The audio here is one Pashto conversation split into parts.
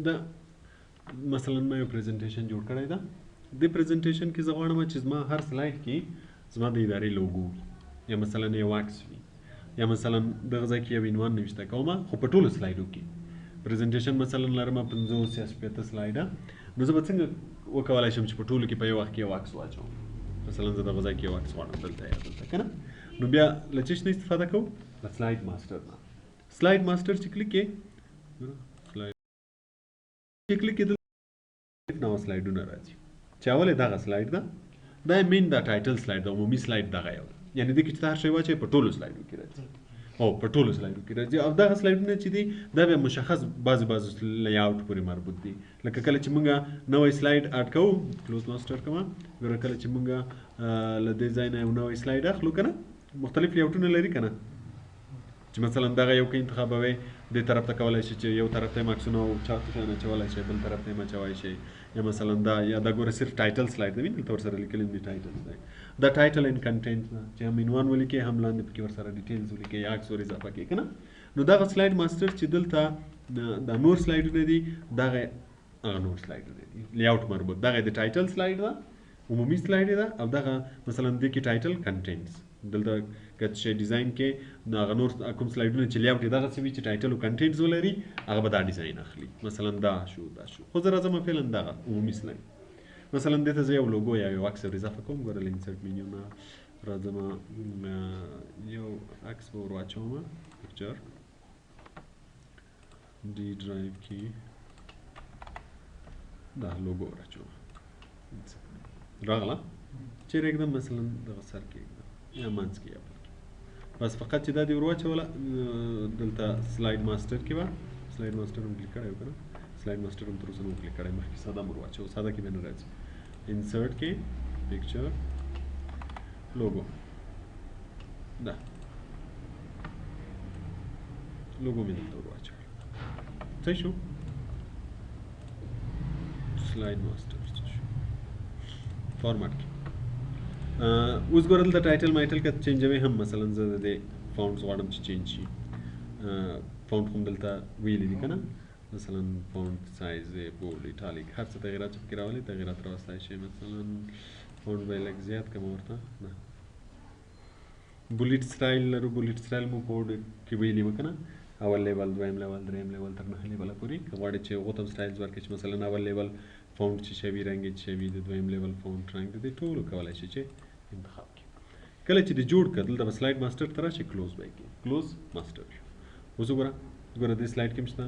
دا مثلا ما یو پریزنټیشن جوړ کړی دا د پریزنټیشن کې زه غواړم چې زما هر سلایډ کې زما د ادارې لوګو یا مثلا یو واکس وي یا مثلا دغه ځای کې یو عنوان نوشته کوم خو په ټولو سلایډو کې پریزنټیشن مثلا لرم 50 یا 60 سلایډه نو زه به څنګه وکولای شم چې په ټولو کې په یو وخت کې یو واکس واچوم مثلا زه دغه ځای کې یو واکس غواړم دلته یا دلته که نه نو بیا له څه شي نه استفاده کوو له سلایډ ماسټر نه سلایډ ماسټر چې کلیک کې کلیک کې نو سلایډونه راځي چې اول دغه سلایډ ده دا مین دا ټایټل سلایډ دا عمومي سلایډ دغه یو یعنی د کې هر شی واچي په ټولو سلایډو کې راځي او په ټولو سلایډو کې راځي او دغه سلایډونه چې دي دا به مشخص بعض لی آوټ پورې مربوط دي لکه کله چې موږ نوې سلایډ اډ کوو کلوز ماسټر کوم ګوره کله چې موږ له دې ځای نه یو نوې سلایډ اخلو کنه مختلف لیاوټونه لري کنه چې مثلا دغه یو کې انتخابوي دې طرف ته کولای شي چې یو طرف ته ماکسونه او چارت نه چولای شي بل طرف ته مچوي شي یا مثلا دا یا دا ګوره صرف ټایټل سلایډ دی دلته ورسره لیکل دي ټایټل دی دا ټایټل ان کنټینټ چې هم عنوان ولیکي هم لاندې پکې ورسره ډیټیلز ولیکي یا عکس ور اضافه کوي کنه نو دغه سلایډ ماسټر چې دلته دا نور سلایډونه دي دغه نور سلایډونه دي لیاوټ مربوط دغه د ټایټل سلایډ ده عمومي سلایډ ده او دغه مثلا د کې ټایټل کنټینټس دلته که شی ډیزاین کې هغه نور کوم سلایډونه چې لیاوټ دغه څه وي چې ټایټل او کنټینټس ولري هغه به دا ډیزاین اخلي مثلا دا شو خو زه راځم فعلا دغه عمومي سلایډ مثلا دلته زه یو لوګو یا یو عکس ور اضافه کوم ګوره انسرټ مینیو نه راځم یو عکس به ور واچوم پکچر D drive की دا لوګو ور اچوم راغله چیرې एकदम مثلا دغه سر کې یا مانس کې بس فقط چې دا دی ور واچوله دلته سلایډ ماسټر کې و سلایډ ماسټر هم کلیک کړی وکړه سلایډ ماسټر هم تر اوسه نو کلیک کړی مخکې ساده ور واچو ساده کې به نه راځي انسرټ کې پکچر لوګو دا لوګو مې دلته ور واچو صحیح شو سلایډ ماسټر فارمټ کې اوس ګوره دلته ټایټل مایټل که چینجوي هم مثلا زه د فونټس غواړم چې چینج شي فونټ هم دلته ویلي دي که نه مثلا فونټ سایز بولډ ایټالیک هر څه تغیرات چې پکې راولي تغیرات راوستلی شي مثلا فونټ به یې لږ زیات کړم ورته نه بولیټ سټایل لرو بولیټ سټایل مو کوډ کې ویلي وه که نه اول لیول دویم لیول دریم لیول تر 9 لیوله پورې که غواړئ چې هغو ته هم سټایلز ورکړئ چې مثلا اول لیول فونټ چې شوي رنګ یې چې شوي د دویم لیول فونټ رنګ د دې ټولو کولی شي چې انتخاب کړي کله چې دې جوړ کړه دلته به سلایډ ماسټر ته راشي کلوز به یې کړي کلوز ماسټر اوس وګوره دې سلایډ کې هم شته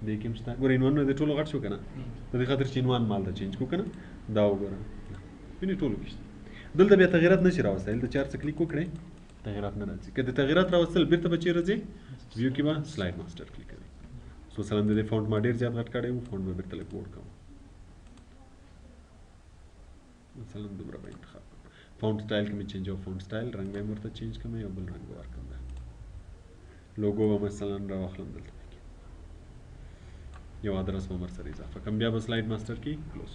دې کې هم شته ګوره عنوانونه دې ټولو غټ شو که نه د دې خاطر چې عنوان مال ته چینج کړو که نه دا وګوره وینې ټولو کې شته دلته بیا تغیرات نشي راوستلی دلته چې هر څه کلیک وکړئ تغیرات نه راځي که د تغیرات راوستل بیرته به چیرې ځي ویو کې به سلایډ ماسټر کلیک کوئ سو مثلا د دې فونټ ما ډېر زیات غټ کړی و فونټ به بیرته لږ وړ کوم مثلا دومره به انتخاب کړم فونټ سټایل کې مې چینج او فونټ سټایل رنګ به یې ورته چینج کړم یو بل رنګ به ورکړم لوګو به مثلا راواخلم دلته یو ادرس به ورسره اضافه کړم بیا به سلایډ ماسټر کې کلوز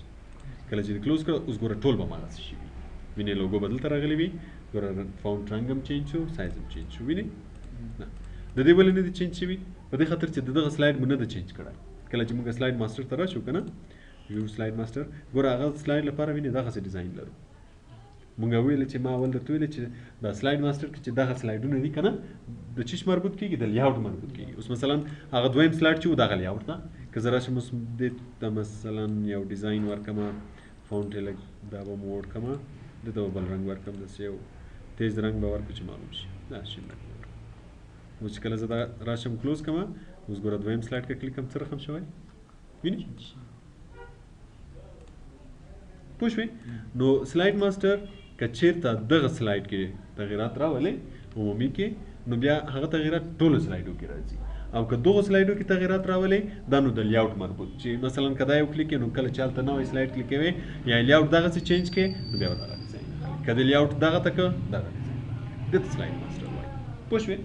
کله چې کلوز کړه اوس ګوره ټول به هماغسې شي وي وینې لوګو به دلته راغلی وي ګوره فونټ رنګ هم چینج شو سایز هم چینج شو وینې نه د دې ولې نه دي چینج شوي په دې خاطر چې دغه سلایډ مو نه ده چینج کړی کله چې موږ سلایډ ماسټر ته راشو که نه ویو سلایډ ماسټر ګوره هغه سلایډ لپاره وینې دغسې ډیزاین لرو موږ ویلې چې ما اول درته ویلې چې دا سلایډ ماسټر کې چې دغه سلایډونه دي که نه د چیش مربوط کېږي د لیاوټ مربوط کېږي اوس مثلا هغه دویم سلایډ چې و دغه لیاوټ ده که زه راشم اوس دې ته مثلا یو ډیزاین ورکړمه فونټ یې لږ دا به مو وړ کړمه دته به بل رنګ ورکړم داسې یو تیز رنګ به ورکړو چې معلوم شي دا شین رنګ به ورکړم اوس چې کله زه دا راشم کلوز کړمه اوس ګوره دویم سلایډ کې کلیک کړم څه رقم شوی وینې پوه شوې نو سلایډ ماسټر که چېرته دغه سلایډ کې تغیرات راولئ عمومي کې نو بیا هغه تغیرات ټولو سلایډو کې راځي او که دغو سلایډو کې تغیرات راولئ دا نو د لیاوټ مربوط چې مثلا که دا یو کلیک نو کله چې هلته نوی سلایډ کلیک کوئ یا لیاوټ دغسې چینج کړئ نو بیا به دغه ډیزاین اخلي که د لیاوټ دغه ته کړه دغه ډیزاین دې ته سلایډ ماسټر وایي پوه شوې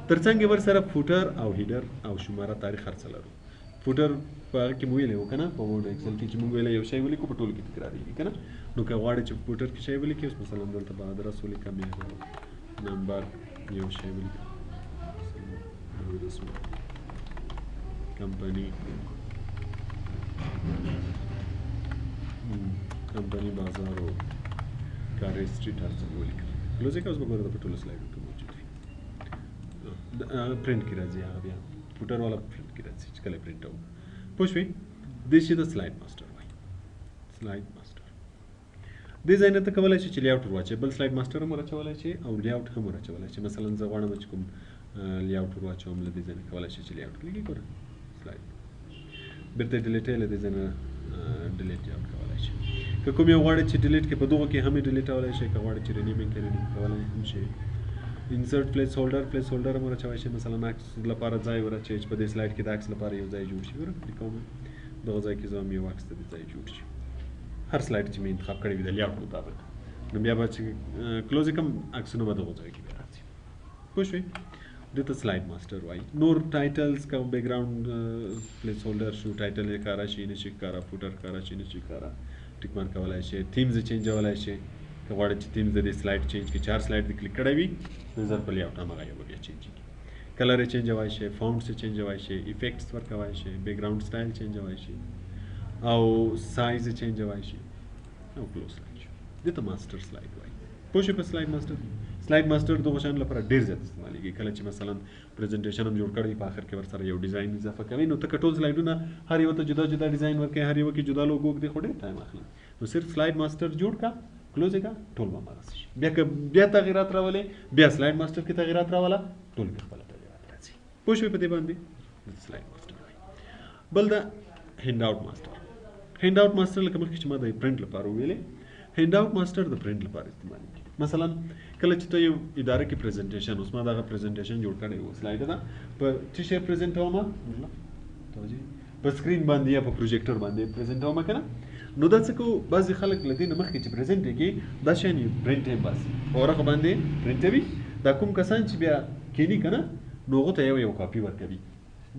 تر څنګ یې ورسره فوټر او هیډر او شماره تاریخ هر څه لرو فوټر په هغه کې مو ویلی و که نه په ورډ ایکسل کې چې موږ ویلی یو شی ولیکو په ټولو کې تکرارېږي که نه نو که غواړئ چې په فوټر کې شی ولیکئ اوس مثلا دلته به ادرس ولیکم یا نمبر یو شی ولیکم کمپنی کمپنی بازار او کاري سټریټ هر څه ولیکل کلوز کې اوس به ګوره د ټولو سلایډو کې موجود وي پرنٹ کې راځي هغه بیا فوټر والا پرنٹ کې راځي چې کله پرنٹ او پوه شوې دې شي د سلایډ ماستر وایي سلایډ ماستر دې ځای نه ته کولی شي چې لیاوټ ور واچوې بل سلایډ ماستر هم ور اچولی شي او لیاوټ هم ور اچولی شي مثلا زه غواړم چې کوم لیاوټ ور واچوم له دې ځای نه کولی شي چې لیاوټ کلیک ګوره سلایډ بیرته ډیلیټ یې له دې ځای نه ډیلیټ یې هم کولی شي که کوم یو غواړئ چې ډیلیټ کړي په دغو کې هم یې ډیلیټولی شي که غواړئ چې رینیمینګ کړي رینیم کولی هم شي انسرټ پلیس هولډر هم ور اچولی شي مثلا عکس لپاره ځای ور اچوئ چې په دې سلایډ کې د عکس لپاره یو ځای جوړ شي ګوره کلیک کوم دغه ځای کې زه هم یو عکس ته دې ځای جوړ شي هر سلایډ چې مې انتخاب کړی وي د لیاوټ مطابق نو بیا به چې کلوز یې کړم عکسونه به دغو ځای کې بیا راځي پوه شوې دې ته سلایډ ماسټر وایي نور ټایټلز که بیک ګراؤنډ پلیس هولډر شو ټایټل یې ښکاره شي نشي ښکاره فوټر ښکاره شي نشي ښکاره ټیک مارک کولی شي تیمز یې چینجولی شي که غواړئ چې تیمز د دې سلایډ چینج کړي 4 سلایډ دې کلیک کړی وي نظر په لیاوټ هماغه یو به بیا چینج کړي کلر یې چینجولی شي فاونټس یې چینجولی شي افیکټس ورکولی شي بیک ګراؤنډ سټایل چینجولی شي او سایز یې چینجولی شي او کلوز سلایډ شو دې ته ماسټر سلایډ وایي پوه شئ په سلایډ ماسټر دغو شیانو لپاره ډېر زیات استعمالیږي کله چې مثلا پریزنټیشن هم جوړ کړی په آخر کې ورسره یو ډیزاین اضافه کوي نو ته که ټول سلایډونه هر یو ته جدا جدا ډیزاین ورکوي هر یو کې جدا لوګو ږدي خو ډېر ټایم اخلي نو صرف سلایډ ماسټر جوړ کا کلوز یې کا ټول به هماغسې شي بیا که بیا تغیرات راولې بیا سلایډ ماسټر کې تغیرات راوله ټول کې خپله تغیرات راځي پوه شوې په دې باندې سلایډ ماسټر وایي بل د هینډ آوټ ماسټر لکه مخکې چې ما د پرنټ لپاره وویلې هینډ آوټ ماسټر د پرنټ لپاره استعمالېږي مثلا کله چې ته یو اداره کې پریزنټیشن اوس ما دغه پریزنټیشن جوړ کړی و سلایډ ده په څه شی پریزنټومه توجه په سکرین باندې یا په پروجیکټر باندې پریزنټومه که نه نو دا څه کوو بعضې خلک له دې نه مخکې چې پریزنټ یې کړي دا شیان یې پرنټ یې باسي په ورقه باندې پرنټوي دا کوم کسان چې بیا کښېني که نه نو هغو ته یو کاپي ورکوي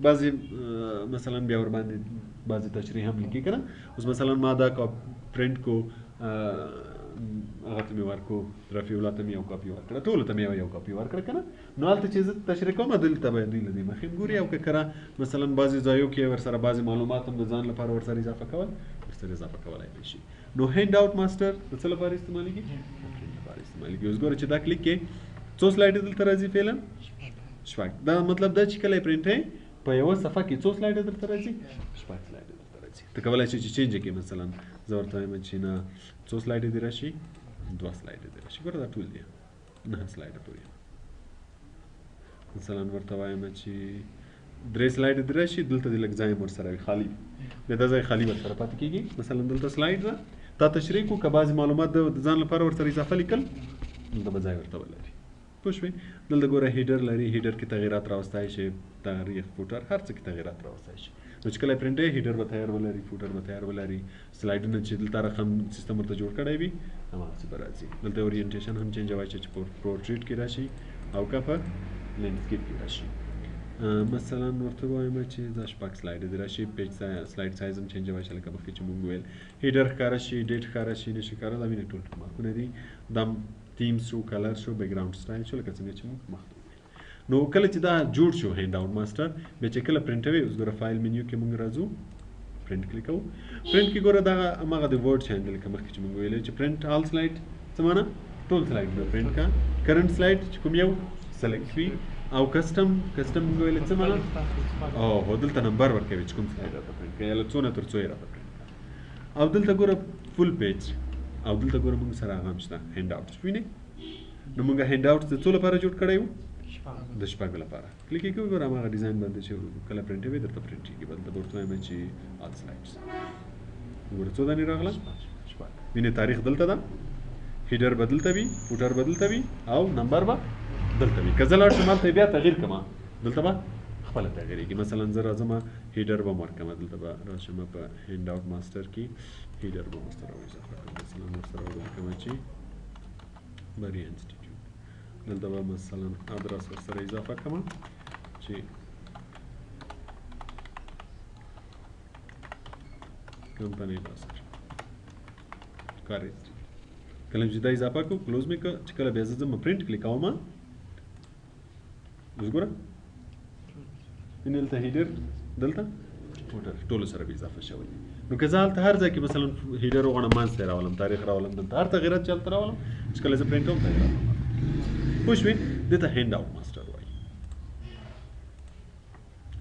بعضې مثلا بیا ورباندې بعضې تشریح هم لیکي که نه اوس مثلا ما دا پرنټ کو هغه ته مې ورکړو رفیع الله ته مې یو کاپي ورکړه ټولو ته مې یو کاپي ورکړه که نه نو هلته چې زه تشریح کوم دلته به دوی له دې مخې ګوري او که کره مثلا بعضې ځایو کې ورسره بعضې معلومات هم د ځان لپاره ورسره اضافه کولی به شي نو هینډ آوټ ماسټر د څه لپاره استعمالېږي لپاره استعمالېږي اوس ګوره چې دا کلیک کې څو سلایډې دلته راځي فعلا شپږ دا مطلب دا چې کله یې پرنټ یې په یوه صفحه کې څو سلایډې درته راځي شپږ سلایډې درته راځي ته کولی شې چې چینج یې کړې مثلا زه ورته وایم چې نه څو سلایډې دې راشي 2 سلایډې دې راشي ګوره دا ټول دی 9 سلایډه پورې مثلا ورته وایم چې 3 سلایډې دې راشي دلته دې لږ ځای هم ورسره وي خالي بیا دا ځای خالي ورسره پاتې کېږي مثلا دلته سلایډ ده تا تشریح کړو که بعضې معلومات د ځان لپاره ورسره اضافه لیکل دلته به ځای ورته ولري پوه شوې دلته ګوره هیډر لري هیډر کې تغیرات راوستی شي تاریخ فوټر هر څه کې تغیرات راوستی شي نو چې کله یې پرنټ هیډر به تیار ولري فوټر به تیار ولري سلایډونه چې دلته رقم سیستم ورته جوړ کړی وي هماغسې به راځي دلته اورینټیشن هم چینجولی شي چې په پورټریټ کې راشي او که په لینډسکیپ کې راشي مثلا ورته وایم چې دا شپږ سلایډې دې راشي پیج سلایډ سایز هم چینجولی شي لکه مخکې چې مونږ ویل هیډر ښکاره شي ډیټ ښکاره شي نشي ښکاره دا وینې ټول مارکونه دي دا تیم شو کلر شو بیک ګراؤنډ سټایل شو لکه څنګه چې موږ مخکې نو کله چې دا جوړ شو هینډ آوټ ماسټر بیا چې کله پرنټوي اوس ګوره فایل منیو کې موږ راځو پرنټ کلیک کوو پرنټ کې ګوره دغه هماغه د ورډ شان دی لکه مخکې چې موږ ویلې چې پرنټ آل سلایډ څه معنا ټول سلایډونه پرنټ کا کرنټ سلایډ چې کوم یو سلیکټ وي او کسټم موږ ویلې څه معنا او دلته نمبر ورکوي چې کوم سلایډ راته پرنټ کوي یا له څو نه تر څو یې راته پرنټ او دلته ګوره فل پیج او دلته ګوره موږ سره هغه هم شته هینډ آوټ وینئ نو موږ هینډ آوټ د څو لپاره جوړ کړی وو د شپږو لپاره کلیک یې کوو ګوره هماغه ډیزاین باندې چې کله پرنټوي درته پرنټ کېږي بل ته به ورته وایم چې آل سلایډس ګوره څو دانې راغله شپږ وینې تاریخ دلته ده هیډر به دلته وي فوټر به دلته وي او نمبر به دلته وي که زه لاړ شم هلته بیا تغییر کړم دلته به خپله تغییرېږي مثلا زه راځم هیډر به م ورکړم دلته به راشم په هینډ آوټ ماسټر کې هیډر به م ورسره اضافه کړم مثلا ورسره ولیکم چې بریا انسټیټیوټ دلته به مثلا ادرس ورسره اضافه کړم چې کمپنی بازار کاري کله چې دا اضافه کړو کلوز مې کړه چې کله بیا زه ځم پرنټ کلیک کوم اوس ګوره وینې دلته هیډر دلته فوټر ټولو سره به اضافه شوی نو که زه هلته هر ځای کې مثلا هیډر وغواړم منځ ته یې راولم تاریخ راولم دلته هر تغیرات چې هلته راولم چې کله زه پرنټ کوم تغیرات راولم پوه شوې دې ته هینډ آوټ ماسټر وایي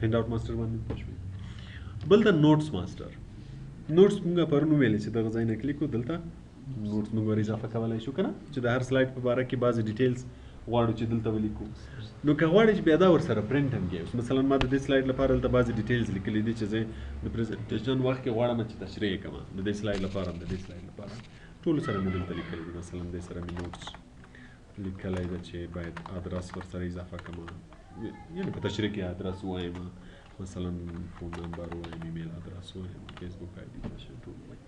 هینډ آوټ ماسټر باندې پوه شوې بل د نوټس ماسټر نوټس موږ پرون ویلې چې دغه ځای نه کلیک کړو دلته نوټس موږ ور اضافه کولی شو که نه چې د هر سلایډ په باره کې بعضې ډیټیلز غواړو چې دلته ولیکو نو که غواړې چې بیا دا ورسره پرنټ هم کړې مثلا ما د دې سلایډ لپاره دلته بعضې ډیټیلز لیکلي دي چې زه د پریزنټیشن وخت کې غواړم چې تشریح یې کړم د دې سلایډ لپاره هم د دې سلایډ لپاره ټولو سره مې دلته لیکلي دي مثلا دې سره مې نوټس لیکلی ده چې باید ادرس ورسره اضافه کړم یعنې په تشریح کې ادرس ووایم مثلا فون نمبر وایم ایمیل ادرس وایم فیسبوک آی ډي ټول وایم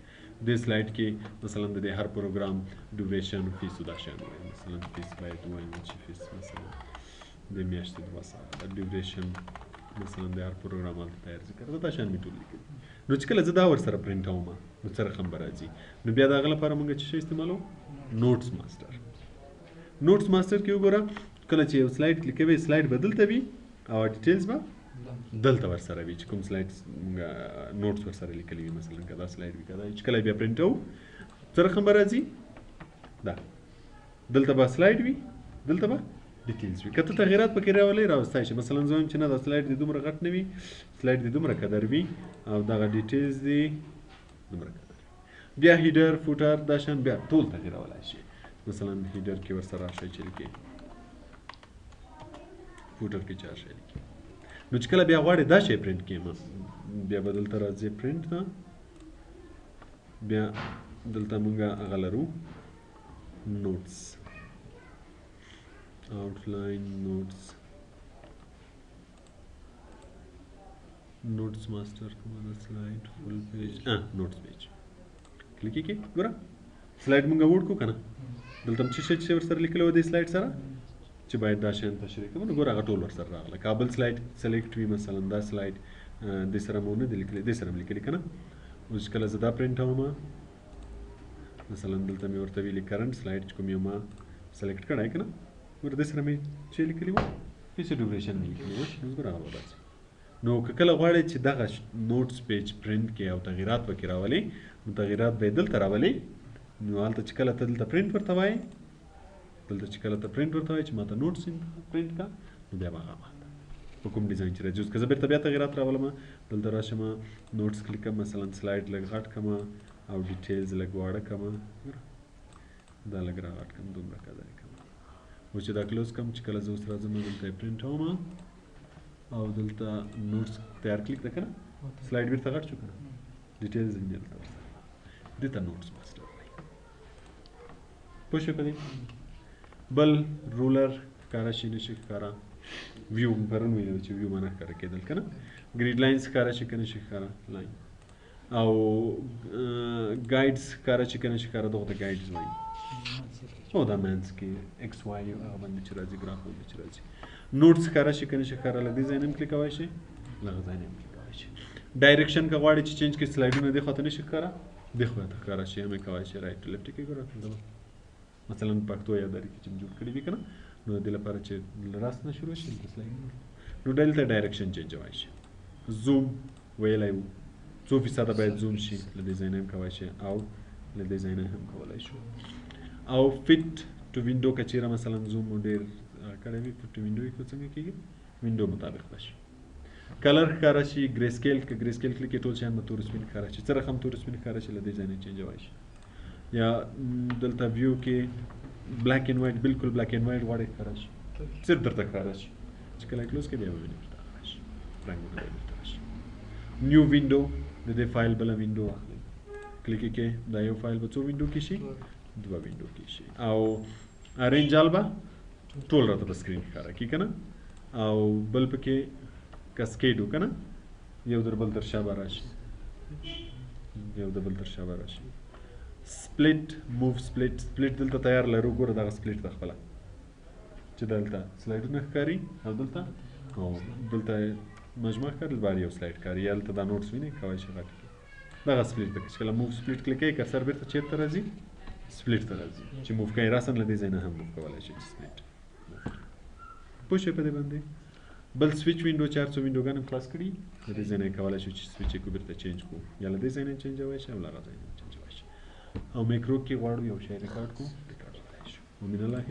دې سلایډ کې مثلا د دې هر پروګرام ډیوریشن فیس دا شان وایم مثلا فیس باید وایم چې فیس مثلا د میاشتې 2 ساعته ډیوریشن مثلا د هر پروګرام هلته تیار ذکر دا شان مې ټول لیکلي نو چې کله زه دا ورسره پرنټ کوم نو څه رقم به راځي نو بیا د هغه لپاره موږ څه شی استعمالوو نوټس ماسټر نوټس ماسټر کې وګوره کله چې یو سلایډ لیکوي سلایډ به دلته وي او ډیټیلز به دلته ورسره وي چې کوم سلایډ نوټس ورسره لیکلي وي مثلا که دا سلایډ وي که دا چې کله بیا پرنټ کوو څه رقم به راځي دا دلته به سلایډ وي دلته به ډیټیلز وي که ته تغیرات پکې راولئ راوستی شي مثلا زه وایم چې نه دا سلایډ دې دومره غټ نه وي سلایډ دې دومره قدر وي او دغه ډیټیلز دې دومره قدر وي بیا هیډر فوټر دا شان بیا ټول تغیرولی شي مثلا هیډر کې ورسره راشئ چې لیکئ فوټر کې چې هر شی لیکئ نو چې کله بیا غواړې دا شی پرنټ کړې بیا به دلته راځې پرنټ ته بیا دلته موږ هغه لرو نوټس آوټلاین نوټس نوټس ماسټر کومه ده سلایډ فل پیج نوټس پیج کلیک یې کړئ ګوره سلایډ موږ وړ کړو که نه دلته هم څه شی چې ورسره لیکلی و دې سلایډ سره چې باید دا شیان تشریح کوم نو ګوره هغه ټول ورسره راغله کابل سلایډ سلیکټ وي مثلا دا سلایډ دې سره مو نه دی لیکلی دې سره مې لیکلي که نه اوس کله زه دا پرنټ کوم مثلا دلته مې ورته ویلي کرنټ سلایډ چې کوم یو ما سلیکټ کړی که نه ګوره دې سره مې چې لیکلي وو هېڅ ډیوریشن مې لیکلي وو اوس ګوره هغه به راځي نو که کله غواړئ چې دغه نوټس پیج پرنټ کړئ او تغیرات پکې راولئ نو تغیرات به یې دلته راولئ نو هلته چې کله ته دلته پرنټ ورته وایې دلته چې کله ته پرنټ ورته وایې چې ما ته نوټس پرنټ کړه نو بیا به هغه په کوم ډیزاین چې راځي اوس که زه بېرته بیا تغیرات راولم دلته راشم نوټس کلیک کړم مثلا سلایډ لږ غټ کړم او ډیټیلز لږ واړه کړم دا لږ راغټ کړم دومره قدر یې کړم اوس چې دا کلوز کړم چې کله زه اوس راځم دلته یې پرنټ کوم او دلته نوټس تیار کلیک ده که نه سلایډ بیرته غټ شو که نه ډیټیلز یې دلته ورسره دې ته نوټس ماسټر وایي پوه شوې په دې بل رولر ښکاره شي نه شي ښکاره ویو پرون ویلو چې ویو معنی ښکاره کېدل که نه ګریډ لاینز ښکاره شي که نه شي ښکاره لاین او ګایډز ښکاره شي که نه شي ښکاره دغه ته ګایډز وایي او دا منځ کې ایکس وای هغه باندې چې راځي ګراف باندې چې راځي نوټس ښکاره شي که نه شي ښکاره له دې ځای نه هم کلیک کولی شي له هغه ځای نه هم کلیک کولی شي ډایرکشن که غواړې چې چینج کړي سلایډونه دې خوا ته نه شي ښکاره دې خوا ته ښکاره شي هم یې کولی شي رایټ ټو لیفټ یې ګوره مثلا پښتو یا دري کې چې جوړ کړي وي که نه نو د دې لپاره چې له راست نه شروع شي دلته سلایډ نو دلته ډایرکشن چینجولی شي زوم ویلی وو څو فیصده باید زوم شي له دې ځای نه هم کولی شي او له دې ځای نه هم کولی شو او فټ ټو وینډو که چېرې مثلا زوم مو ډېر کړی وي فټ ټو وینډو یې څنګه کېږي وینډو مطابق به شي کلر ښکاره شي ګرې سکیل که ګرې سکیل کلیک ټول شیان به تور سپین ښکاره شي څه رقم تور سپین ښکاره شي له دې ځای نه چینجولی شي یا دلته ویو کې بلیک اینډ وایټ بالکل بلیک اینډ وایټ غواړئ ښکاره شي صرف درته ښکاره شي چې کله یې کلوز کړئ بیا به وینئ درته ښکاره شي رنګونه به درته راشي نیو وینډو د دې فایل بله وینډو واخلئ کلیک یې کړئ دا یو فایل به څو وینډو کې شي 2 وینډو کې شي او ارینج آل به ټول راته په سکرین ښکاره کړي که نه او بل پکې کسکیډ و که نه یو در بل تر شا به راشي یو د بل تر شا به راشي سپلیټ موو سپلیټ دلته تیار لرو ګوره دغه سپلیټ ده خپله چې دلته سلایډونه ښکاري او دلته مجموعه ښکاري بار یو سلایډ ښکاري یا دلته دا نوټس وینئ کولی شي غټ کړي دغه سپلیټ ده چې کله موو سپلیټ کلیک کوئ کرسر بېرته چېرته راځي سپلیټ ته راځي چې موو کوئ راسن له دې ځای نه هم موو کولی شي سپلیټ پوه شوې په دې باندې بل سویچ وینډو 400 وینډوګان هم خلاص کړي د دې ځای نه کولای شو چې سویچ یې کو بیرته چینج کړو یا له دې ځای نه چینجوای شي او له هغه ځای نه چینجوای شي او میکرو کې غواړو یو شی ریکارډ کړو ریکارډ کولای شو ومن الله